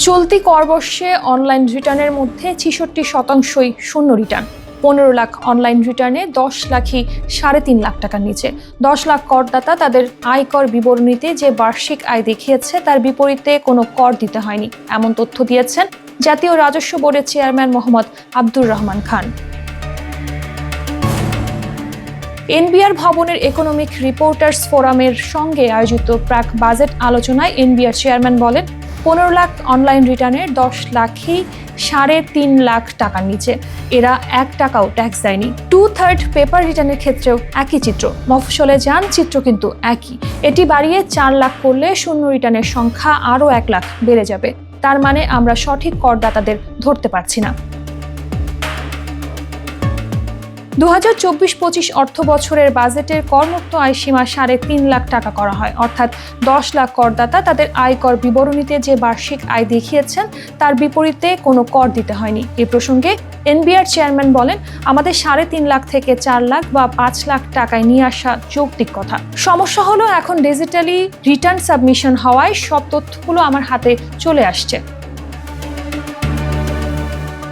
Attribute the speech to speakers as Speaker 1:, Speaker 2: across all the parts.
Speaker 1: চলতি করবর্ষে অনলাইন রিটার্নের মধ্যে ৬৬% শূন্য রিটার্ন। ১৫ লাখ অনলাইন রিটার্নে ১০ লাখই ৩.৫ লাখ টাকার নিচে। ১০ লাখ করদাতা তাদের আয়কর বিবরণীতে যে বার্ষিক আয় দেখিয়েছে তার বিপরীতে কোনো কর দিতে হয়নি, এমন তথ্য দিয়েছেন জাতীয় রাজস্ব বোর্ডের চেয়ারম্যান মোহাম্মদ আব্দুর রহমান খান। এনবিআর ভবনের ইকোনমিক রিপোর্টার্স ফোরামের সঙ্গে আয়োজিত প্রাক বাজেট আলোচনায় এনবিআর চেয়ারম্যান বলেন, ১৫ লাখ অনলাইন রিটার্নের ১০ লাখই ৩.৫ লাখ টাকার নিচে। এরা ১ টাকাও ট্যাক্স দেয়নি। 2/3 পেপার রিটার্নের ক্ষেত্রেও একই চিত্র। মফস্বলে যান, চিত্র কিন্তু একই। এটি বাড়িয়ে ৪ লাখ করলে শূন্য রিটার্নের সংখ্যা আরও ১ লাখ বেড়ে যাবে। তার মানে আমরা সঠিক করদাতাদের ধরতে পারছি না। ২০২৪-২৫ অর্থ বছরের বাজেটের করমুক্ত আয়সীমা ৩.৫ লাখ টাকা করা হয়, অর্থাৎ ১০ লাখ করদাতা তাদের আয়কর বিবরণীতে যে বার্ষিক আয় দেখিয়েছেন তার বিপরীতে কোনো কর দিতে হয়নি। এ প্রসঙ্গে এনবিআর চেয়ারম্যান বলেন, আমাদের ৩.৫ লাখ থেকে ৪ লাখ বা ৫ লাখ টাকায় নিয়ে আসা যৌক্তিক কথা। সমস্যা হলো এখন ডিজিটালি রিটার্ন সাবমিশন হওয়ায় সব তথ্যগুলো আমার হাতে চলে আসছে।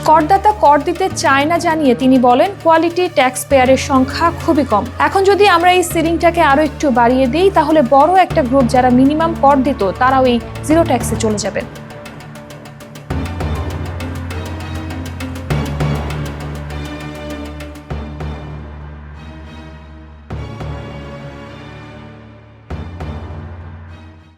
Speaker 1: করদাতা কর দিতে চায় না জানিয়ে তিনি বলেন, কোয়ালিটি ট্যাক্স পেয়ারের সংখ্যা খুবই কম। এখন যদি আমরা এই সিলিংটাকে আরো একটু বাড়িয়ে দিই তাহলে বড় একটা গ্রুপ যারা মিনিমাম কর দিত তারাও এই জিরো ট্যাক্সে চলে যাবে।